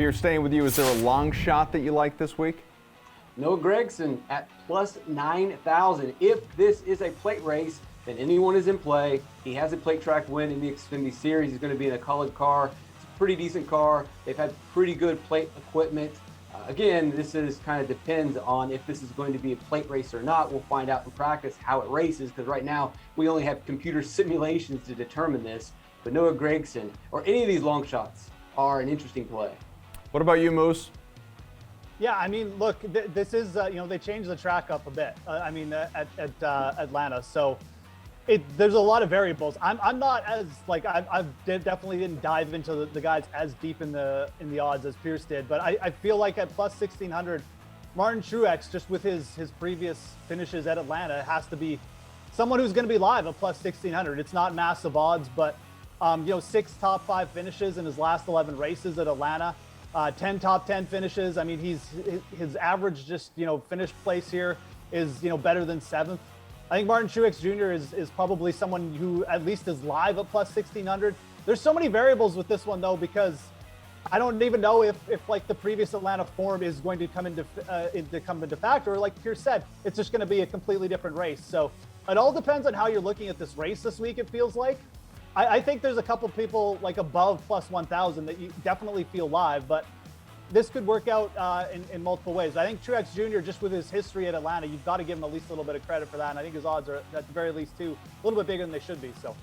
Pearce, staying with you, is there a long shot that you like this week? Noah Gragson at plus 9,000. If this is a plate race, then anyone is in play. He has a plate track win in the Xfinity Series. He's going to be in a colored car. It's a pretty decent car. They've had pretty good plate equipment. Again, this is kind of depends on if this is going to be a plate race or not. We'll find out in practice how it races, because right now we only have computer simulations to determine this. But Noah Gragson or any of these long shots are an interesting play. What about you, Moose? Yeah, I mean, look, this is, they changed the track up a bit. At Atlanta. So there's a lot of variables. I'm not as, definitely didn't dive into the guys as deep in the odds as Pearce did. But I feel like at plus 1,600, Martin Truex, just with his previous finishes at Atlanta, has to be someone who's going to be live at plus 1,600. It's not massive odds, but, 6 top 5 finishes in his last 11 races at Atlanta. 10 top 10 finishes. I mean, his average finish place here is, better than 7th. I think Martin Truex Jr. is probably someone who at least is live at plus 1,600. There's so many variables with this one though, because I don't even know if the previous Atlanta form is going to come into factor. Or like Pearce said, it's just going to be a completely different race. So it all depends on how you're looking at this race this week. It feels like. I think there's a couple people above plus 1,000 that you definitely feel live, but this could work out in multiple ways. I think Truex Jr., just with his history at Atlanta, you've got to give him at least a little bit of credit for that. And I think his odds are at the very least a little bit bigger than they should be. So.